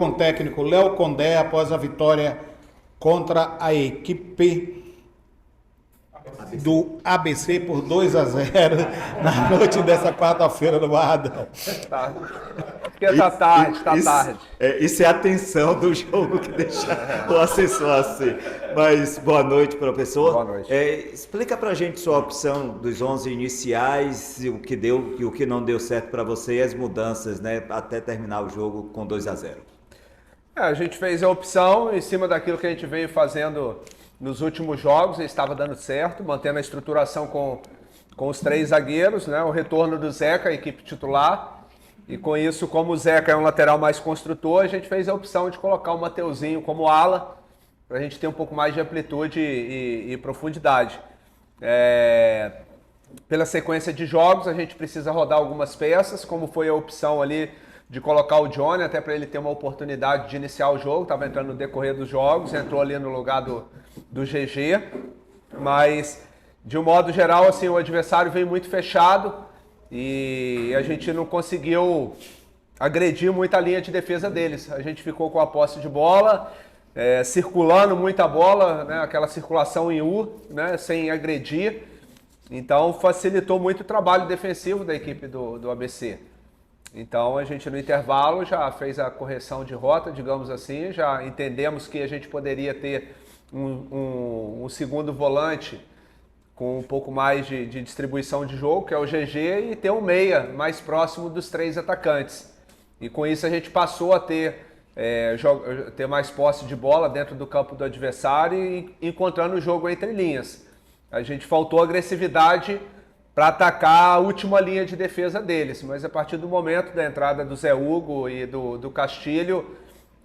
Com o técnico Léo Condé após a vitória contra a equipe do ABC por 2-0 na noite dessa quarta-feira no Barradão. Tá. Porque tá tarde, tá tarde. Isso é a tensão do jogo que deixa o assessor assim. Mas boa noite, professor. Boa noite. Explica pra gente sua opção dos 11 iniciais, o que deu e o que não deu certo para você e as mudanças, né, até terminar o jogo com 2-0. A gente fez a opção em cima daquilo que a gente veio fazendo nos últimos jogos, e estava dando certo, mantendo a estruturação com os três zagueiros, né? O retorno do Zeca, a equipe titular, e com isso, como o Zeca é um lateral mais construtor, a gente fez a opção de colocar o Mateuzinho como ala, para a gente ter um pouco mais de amplitude e profundidade. Pela sequência de jogos, a gente precisa rodar algumas peças, como foi a opção ali de colocar o Johnny, até para ele ter uma oportunidade de iniciar o jogo, estava entrando no decorrer dos jogos, entrou ali no lugar do GG, mas de um modo geral, assim, o adversário veio muito fechado e a gente não conseguiu agredir muito a linha de defesa deles. A gente ficou com a posse de bola, circulando muita bola, né, aquela circulação em U, né, sem agredir, então facilitou muito o trabalho defensivo da equipe do ABC. Então a gente no intervalo já fez a correção de rota, digamos assim, já entendemos que a gente poderia ter um segundo volante com um pouco mais de distribuição de jogo, que é o GG, e ter um meia mais próximo dos três atacantes. E com isso a gente passou a ter mais posse de bola dentro do campo do adversário e encontrando o jogo entre linhas. A gente faltou agressividade para atacar a última linha de defesa deles, mas a partir do momento da entrada do Zé Hugo e do Castilho,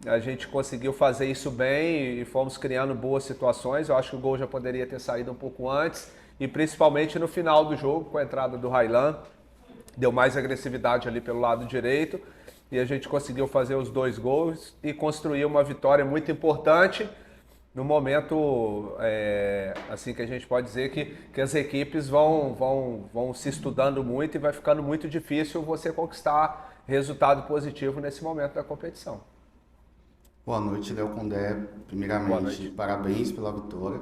a gente conseguiu fazer isso bem e fomos criando boas situações. Eu acho que o gol já poderia ter saído um pouco antes, e principalmente no final do jogo, com a entrada do Raylan, deu mais agressividade ali pelo lado direito, e a gente conseguiu fazer os 2 gols e construir uma vitória muito importante, no momento, assim que a gente pode dizer que as equipes vão se estudando muito e vai ficando muito difícil você conquistar resultado positivo nesse momento da competição. Boa noite, Léo Condé. Primeiramente, parabéns pela vitória.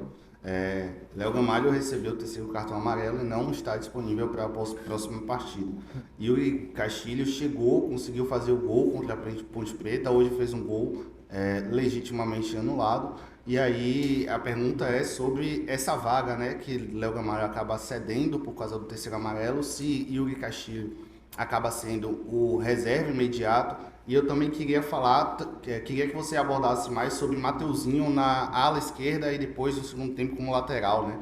Léo Gamalho recebeu o 3º cartão amarelo e não está disponível para a próxima partida. Yuri Castilho chegou, conseguiu fazer o gol contra a Ponte Preta, hoje fez um gol legitimamente anulado. E aí a pergunta é sobre essa vaga, né, que Léo Gamalho acaba cedendo por causa do 3º amarelo, se Yuri Castilho acaba sendo o reserva imediato. E eu também queria que você abordasse mais sobre Mateuzinho na ala esquerda e depois no segundo tempo como lateral, né?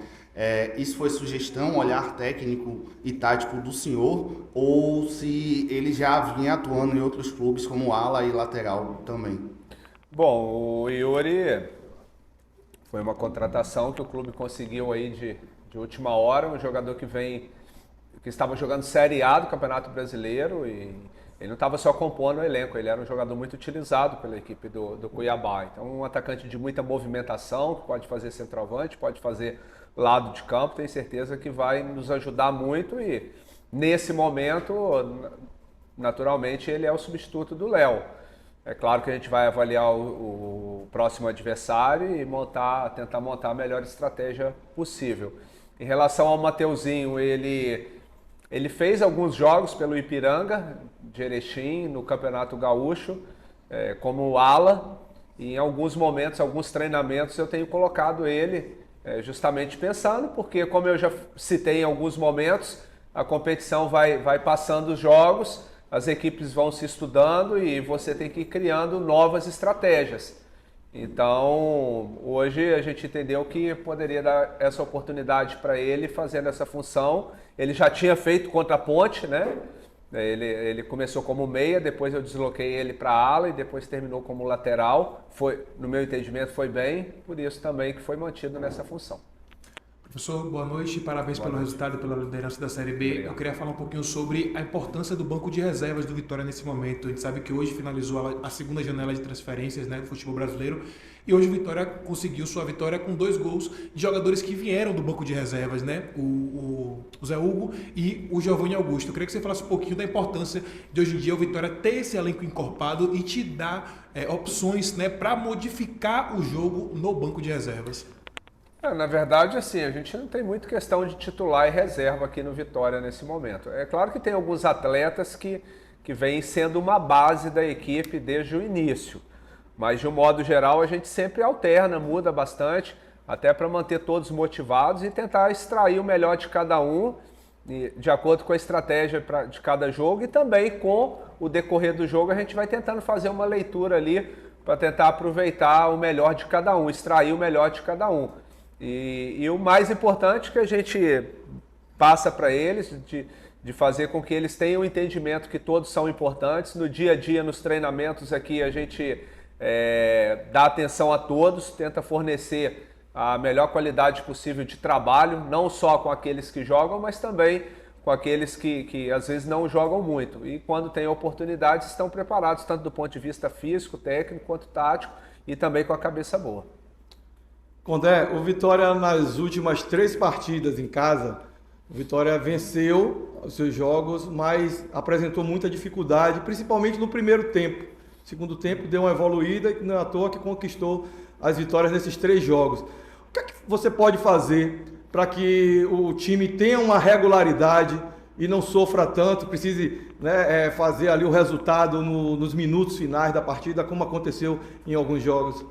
Isso foi sugestão, olhar técnico e tático do senhor, ou se ele já vinha atuando em outros clubes como ala e lateral também? Bom, o Yuri foi uma contratação que o clube conseguiu aí de última hora, um jogador que estava jogando Série A do Campeonato Brasileiro, e ele não estava só compondo o elenco, ele era um jogador muito utilizado pela equipe do Cuiabá. Então, um atacante de muita movimentação, que pode fazer centroavante, pode fazer lado de campo, tenho certeza que vai nos ajudar muito, e nesse momento, naturalmente, ele é o substituto do Léo. É claro que a gente vai avaliar o próximo adversário e tentar montar a melhor estratégia possível. Em relação ao Mateuzinho, ele fez alguns jogos pelo Ipiranga de Erechim, no Campeonato Gaúcho, como ala, e em alguns momentos, alguns treinamentos, eu tenho colocado ele justamente pensando, porque como eu já citei em alguns momentos, a competição vai passando os jogos, as equipes vão se estudando e você tem que ir criando novas estratégias. Então, hoje a gente entendeu que poderia dar essa oportunidade para ele fazendo essa função. Ele já tinha feito contra a Ponte, né? Ele começou como meia, depois eu desloquei ele para a ala e depois terminou como lateral. No meu entendimento foi bem, por isso também que foi mantido nessa função. Professor, boa noite, parabéns pelo resultado e pela liderança da Série B. Obrigado. Eu queria falar um pouquinho sobre a importância do banco de reservas do Vitória nesse momento. A gente sabe que hoje finalizou a segunda janela de transferências, né, do futebol brasileiro, e hoje o Vitória conseguiu sua vitória com 2 gols de jogadores que vieram do banco de reservas, né, o Zé Hugo e o Giovanni Augusto. Eu queria que você falasse um pouquinho da importância de hoje em dia o Vitória ter esse elenco encorpado e te dar opções, né, para modificar o jogo no banco de reservas. Na verdade, assim, a gente não tem muito questão de titular e reserva aqui no Vitória nesse momento. É claro que tem alguns atletas que vêm sendo uma base da equipe desde o início. Mas, de um modo geral, a gente sempre alterna, muda bastante, até para manter todos motivados e tentar extrair o melhor de cada um, de acordo com a estratégia de cada jogo, e também com o decorrer do jogo a gente vai tentando fazer uma leitura ali para tentar aproveitar o melhor de cada um, extrair o melhor de cada um. E o mais importante que a gente passa para eles, de fazer com que eles tenham o entendimento que todos são importantes. No dia a dia, nos treinamentos aqui, a gente dá atenção a todos, tenta fornecer a melhor qualidade possível de trabalho, não só com aqueles que jogam, mas também com aqueles que às vezes não jogam muito. E quando tem oportunidades, estão preparados, tanto do ponto de vista físico, técnico, quanto tático, e também com a cabeça boa. Condé, o Vitória nas últimas 3 partidas em casa, o Vitória venceu os seus jogos, mas apresentou muita dificuldade, principalmente no primeiro tempo. No segundo tempo deu uma evoluída, não é à toa que conquistou as vitórias nesses 3 jogos. O que é que você pode fazer para que o time tenha uma regularidade e não sofra tanto, precise, né, fazer ali o resultado nos minutos finais da partida, como aconteceu em alguns jogos?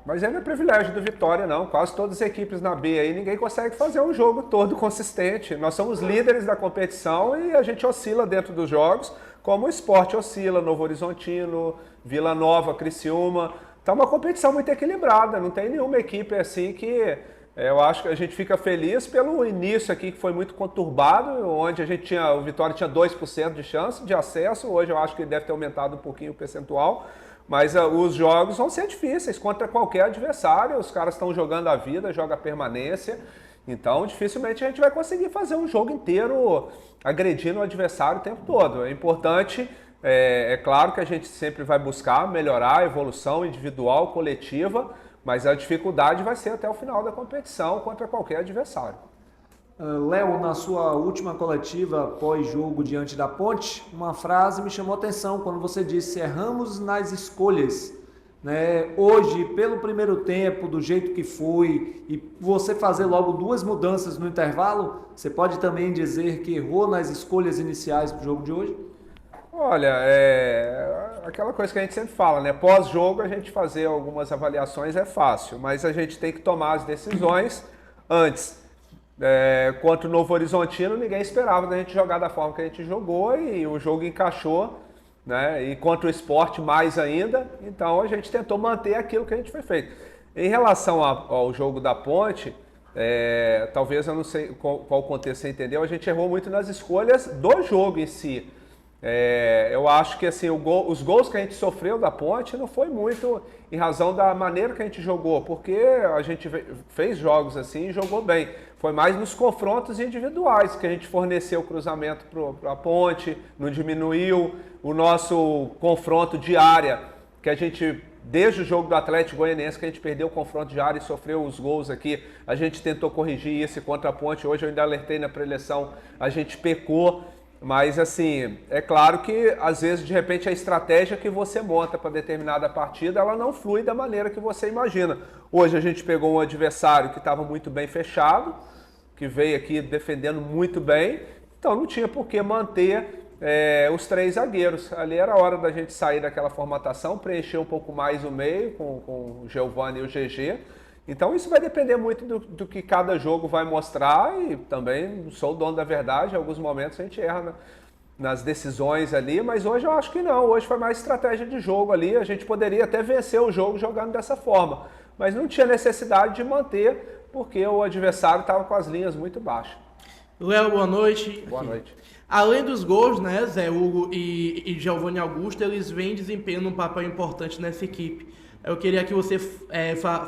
Mas não é privilégio do Vitória, não. Quase todas as equipes na B aí, ninguém consegue fazer um jogo todo consistente. Nós somos líderes da competição e a gente oscila dentro dos jogos, como o Sport oscila, Novo Horizontino, Vila Nova, Criciúma. Tá uma competição muito equilibrada, não tem nenhuma equipe assim que... eu acho que a gente fica feliz pelo início aqui, que foi muito conturbado, onde o Vitória tinha 2% de chance de acesso. Hoje eu acho que ele deve ter aumentado um pouquinho o percentual. Mas os jogos vão ser difíceis contra qualquer adversário. Os caras estão jogando a vida, joga a permanência. Então, dificilmente a gente vai conseguir fazer um jogo inteiro agredindo o adversário o tempo todo. É importante, é claro que a gente sempre vai buscar melhorar a evolução individual, coletiva, mas a dificuldade vai ser até o final da competição contra qualquer adversário. Léo, na sua última coletiva pós-jogo diante da Ponte, uma frase me chamou a atenção quando você disse: erramos nas escolhas. Né? Hoje, pelo primeiro tempo, do jeito que foi, e você fazer logo 2 mudanças no intervalo, você pode também dizer que errou nas escolhas iniciais do jogo de hoje? Olha, aquela coisa que a gente sempre fala, né? Pós-jogo a gente fazer algumas avaliações é fácil, mas a gente tem que tomar as decisões antes. Contra o Novo Horizontino, ninguém esperava da gente jogar da forma que a gente jogou e o jogo encaixou, né? E contra o Sport mais ainda, então a gente tentou manter aquilo que a gente foi feito. Em relação ao jogo da Ponte, talvez eu não sei qual contexto você entendeu, a gente errou muito nas escolhas do jogo em si. Eu acho que assim, os gols que a gente sofreu da Ponte não foi muito em razão da maneira que a gente jogou, porque a gente fez jogos assim e jogou bem. Foi mais nos confrontos individuais que a gente forneceu o cruzamento para a Ponte, não diminuiu o nosso confronto de área, que a gente, desde o jogo do Atlético Goianiense, que a gente perdeu o confronto de área e sofreu os gols aqui, a gente tentou corrigir isso contra a Ponte. Hoje eu ainda alertei na preleção, a gente pecou. Mas assim, é claro que às vezes de repente a estratégia que você monta para determinada partida, ela não flui da maneira que você imagina. Hoje a gente pegou um adversário que estava muito bem fechado, que veio aqui defendendo muito bem, então não tinha por que manter os 3 zagueiros. Ali era a hora da gente sair daquela formatação, preencher um pouco mais o meio com o Giovanni e o GG. Então isso vai depender muito do que cada jogo vai mostrar, e também não sou o dono da verdade, em alguns momentos a gente erra nas decisões ali, mas hoje eu acho que não, hoje foi mais estratégia de jogo ali, a gente poderia até vencer o jogo jogando dessa forma, mas não tinha necessidade de manter, porque o adversário estava com as linhas muito baixas. Léo, boa noite. Boa noite. Além dos gols, né, Zé Hugo e Giovanni Augusto, eles vêm desempenhando um papel importante nessa equipe. Eu queria que você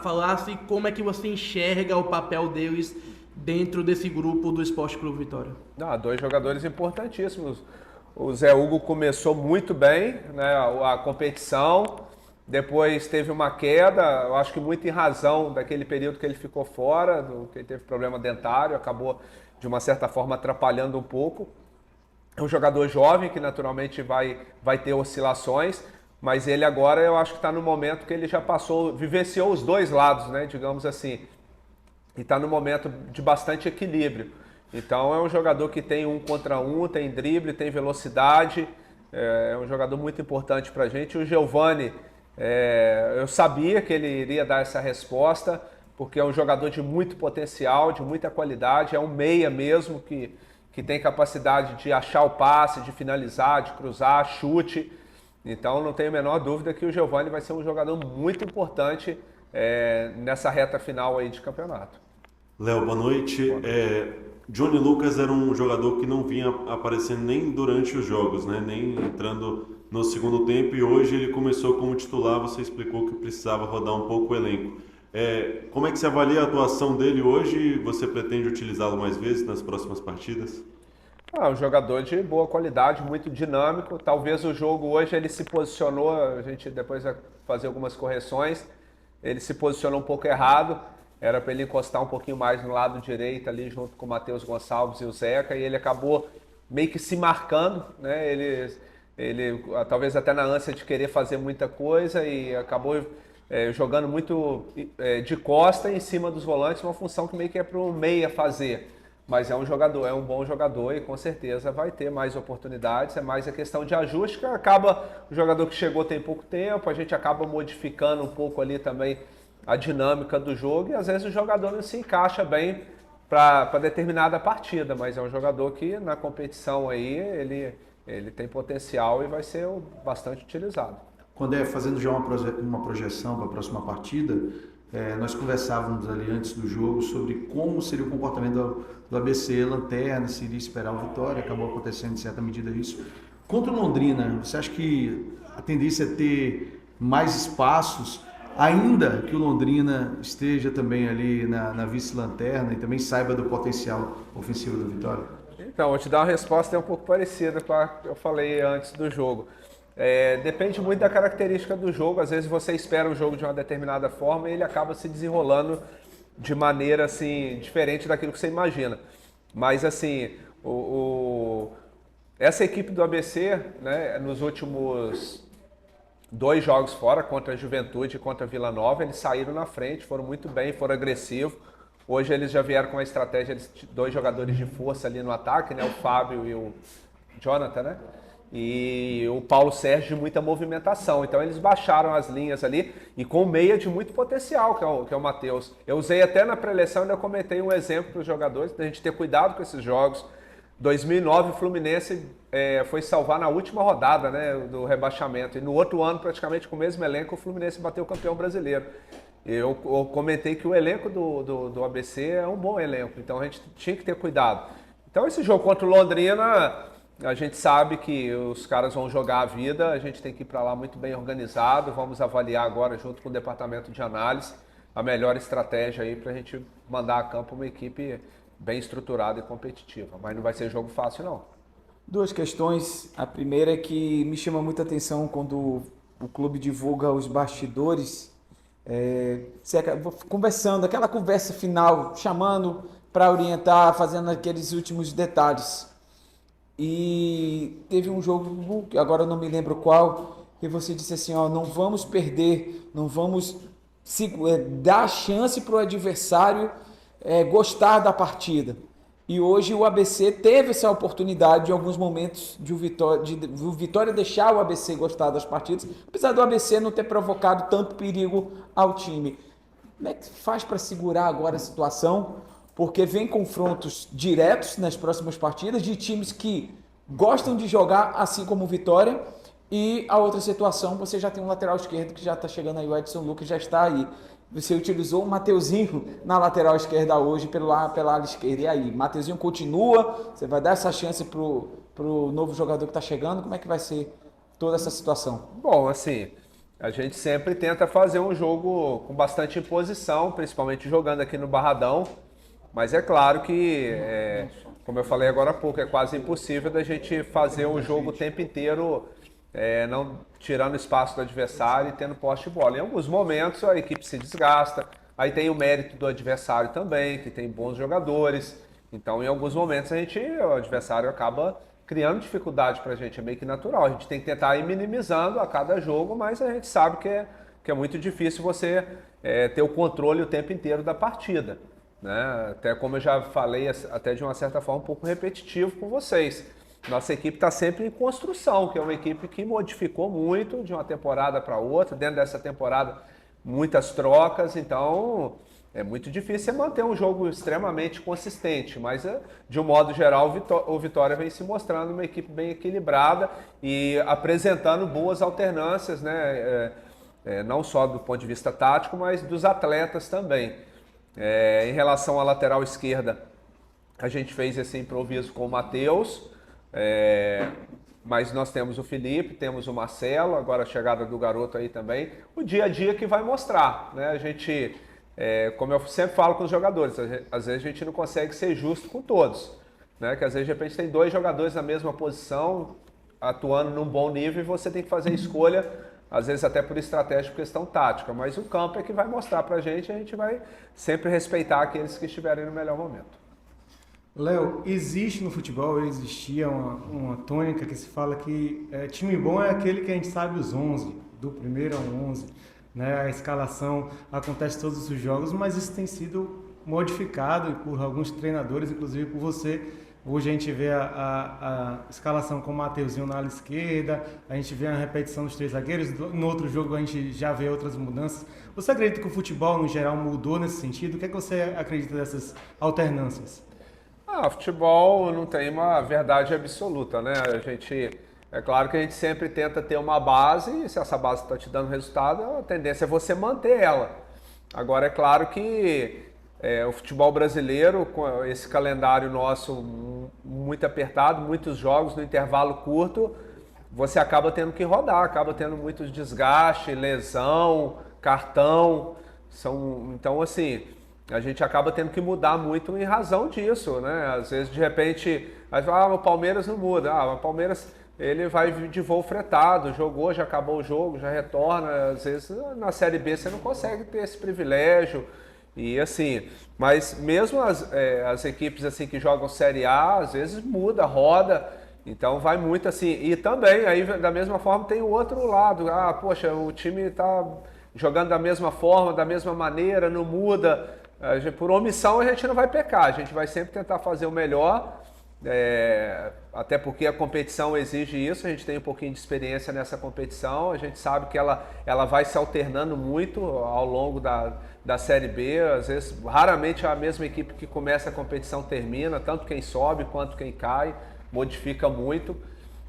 falasse como é que você enxerga o papel deles dentro desse grupo do Esporte Clube Vitória? Dois jogadores importantíssimos. O Zé Hugo começou muito bem, né, a competição, depois teve uma queda, eu acho que muito em razão daquele período que ele ficou fora, que ele teve problema dentário, acabou de uma certa forma atrapalhando um pouco. É um jogador jovem que naturalmente vai ter oscilações, mas ele agora eu acho que está no momento que ele já vivenciou os dois lados, né, digamos assim, e está no momento de bastante equilíbrio. Então é um jogador que tem 1 contra 1, tem drible, tem velocidade, é um jogador muito importante para a gente. O Giovani, eu sabia que ele iria dar essa resposta, porque é um jogador de muito potencial, de muita qualidade, é um meia mesmo, que tem capacidade de achar o passe, de finalizar, de cruzar, chute. Então não tenho a menor dúvida que o Giovani vai ser um jogador muito importante nessa reta final aí de campeonato. Léo, boa noite. Johnny Lucas era um jogador que não vinha aparecendo nem durante os jogos, né? Nem entrando no segundo tempo, e hoje ele começou como titular. Você explicou que precisava rodar um pouco o elenco. Como é que você avalia a atuação dele hoje? Você pretende utilizá-lo mais vezes nas próximas partidas? Um jogador de boa qualidade, muito dinâmico. Talvez o jogo hoje ele se posicionou, a gente depois vai fazer algumas correções, ele se posicionou um pouco errado. Era para ele encostar um pouquinho mais no lado direito ali junto com o Matheus Gonçalves e o Zeca, e ele acabou meio que se marcando, né? Ele talvez até na ânsia de querer fazer muita coisa, e acabou jogando muito de costa em cima dos volantes, uma função que meio que é para o meia fazer. Mas é um bom jogador e com certeza vai ter mais oportunidades, é mais a questão de ajuste, que acaba, o jogador que chegou tem pouco tempo, a gente acaba modificando um pouco ali também a dinâmica do jogo, e às vezes o jogador não se encaixa bem para determinada partida, mas é um jogador que na competição aí ele tem potencial e vai ser bastante utilizado. Quando fazendo já uma projeção para a próxima partida, nós conversávamos ali antes do jogo sobre como seria o comportamento do ABC, lanterna, se iria esperar o Vitória, acabou acontecendo em certa medida isso. Contra o Londrina, você acha que a tendência é ter mais espaços, ainda que o Londrina esteja também ali na vice-lanterna e também saiba do potencial ofensivo do Vitória? Então, vou te dar uma resposta um pouco parecida com a que eu falei antes do jogo. Depende muito da característica do jogo. Às esse você espera o jogo de uma determinada forma e ele acaba se desenrolando de maneira assim, diferente daquilo que você imagina. Mas assim, essa equipe do ABC, né, nos últimos 2 jogos fora, contra a Juventude e contra a Vila Nova, eles saíram na frente, foram muito bem, foram agressivos. Hoje eles já vieram com a estratégia de 2 jogadores de força ali no ataque, né, o Fábio e o Jonathan, né? E o Paulo Sérgio de muita movimentação. Então eles baixaram as linhas ali e com meia de muito potencial, que é o Matheus. Eu usei até na pré-eleição, ainda comentei um exemplo para os jogadores, da gente ter cuidado com esses jogos. 2009 o Fluminense foi salvar na última rodada, né, do rebaixamento, e no outro ano, praticamente com o mesmo elenco, o Fluminense bateu o campeão brasileiro. Eu comentei que o elenco do ABC é um bom elenco, então a gente tinha que ter cuidado. Então esse jogo contra o Londrina, a gente sabe que os caras vão jogar a vida, a gente tem que ir para lá muito bem organizado, vamos avaliar agora junto com o departamento de análise a melhor estratégia aí para a gente mandar a campo uma equipe bem estruturada e competitiva, mas não vai ser jogo fácil não. 2 questões. A primeira é que me chama muita atenção quando o clube divulga os bastidores, conversando, aquela conversa final, chamando para orientar, fazendo aqueles últimos detalhes. E teve um jogo, agora eu não me lembro qual, que você disse assim, não vamos perder, não vamos dar chance para o adversário gostar da partida. E hoje o ABC teve essa oportunidade em alguns momentos de o Vitória deixar o ABC gostar das partidas, apesar do ABC não ter provocado tanto perigo ao time. Como é que faz para segurar agora a situação? Porque vem confrontos diretos nas próximas partidas de times que gostam de jogar assim como o Vitória, e a outra situação, você já tem um lateral esquerdo que já está chegando aí, o Edson Lucas já está aí. Você utilizou o Mateuzinho na lateral esquerda hoje pela ala esquerda. E aí, Mateuzinho continua? Você vai dar essa chance pro novo jogador que está chegando? Como é que vai ser toda essa situação? Bom, assim, a gente sempre tenta fazer um jogo com bastante imposição, principalmente jogando aqui no Barradão. Mas é claro que, como eu falei agora há pouco, é quase impossível da gente fazer um jogo o tempo inteiro não tirando espaço do adversário e tendo posse de bola. Em alguns momentos a equipe se desgasta, aí tem o mérito do adversário também, que tem bons jogadores. Então, em alguns momentos o adversário acaba criando dificuldade para a gente, é meio que natural. A gente tem que tentar ir minimizando a cada jogo, mas a gente sabe que é muito difícil você ter o controle o tempo inteiro da partida, né? Até como eu já falei, até de uma certa forma um pouco repetitivo com vocês. Nossa equipe está sempre em construção, que é uma equipe que modificou muito de uma temporada para outra. Dentro dessa temporada, muitas trocas, então é muito difícil manter um jogo extremamente consistente. Mas, de um modo geral, o Vitória vem se mostrando uma equipe bem equilibrada e apresentando boas alternâncias, né? Não só do ponto de vista tático, mas dos atletas também. Em relação à lateral esquerda, a gente fez esse improviso com o Matheus. Mas nós temos o Felipe, temos o Marcelo, agora a chegada do garoto aí também. O dia a dia que vai mostrar, né? A gente, como eu sempre falo com os jogadores, às vezes a gente não consegue ser justo com todos, né? Que às vezes de repente tem 2 jogadores na mesma posição, atuando num bom nível, e você tem que fazer a escolha, às vezes até por estratégia, por questão tática. Mas o campo é que vai mostrar pra gente, e a gente vai sempre respeitar aqueles que estiverem no melhor momento. Léo, existe no futebol, existia uma tônica que se fala que time bom é aquele que a gente sabe os 11, do primeiro ao 11, né? A escalação acontece todos os jogos, mas isso tem sido modificado por alguns treinadores, inclusive por você. Hoje a gente vê a escalação com o Mateuzinho na ala esquerda, a gente vê a repetição dos 3 zagueiros, no outro jogo a gente já vê outras mudanças. Você acredita que o futebol, no geral, mudou nesse sentido? O que é que você acredita dessas alternâncias? Futebol não tem uma verdade absoluta, né? É claro que a gente sempre tenta ter uma base, e se essa base está te dando resultado, a tendência é você manter ela. Agora, é claro que o futebol brasileiro, com esse calendário nosso muito apertado, muitos jogos no intervalo curto, você acaba tendo que rodar, acaba tendo muito desgaste, lesão, cartão. Então, assim, a gente acaba tendo que mudar muito em razão disso, né? Às vezes, de repente, o Palmeiras não muda. O Palmeiras, ele vai de voo fretado, jogou, já acabou o jogo, já retorna. Às vezes, na Série B, você não consegue ter esse privilégio. E assim, mas mesmo as equipes assim que jogam Série A, às vezes muda, roda. Então vai muito assim. E também, aí da mesma forma, tem o outro lado. Poxa, o time está jogando da mesma forma, da mesma maneira, não muda. Por omissão a gente não vai pecar, a gente vai sempre tentar fazer o melhor, até porque a competição exige isso, a gente tem um pouquinho de experiência nessa competição, a gente sabe que ela vai se alternando muito ao longo da Série B, às vezes raramente a mesma equipe que começa a competição termina, tanto quem sobe quanto quem cai, modifica muito.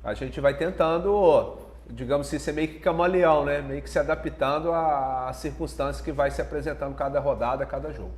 A gente vai tentando, digamos assim, ser meio que camaleão, né? Meio que se adaptando às circunstâncias que vai se apresentando cada rodada, cada jogo.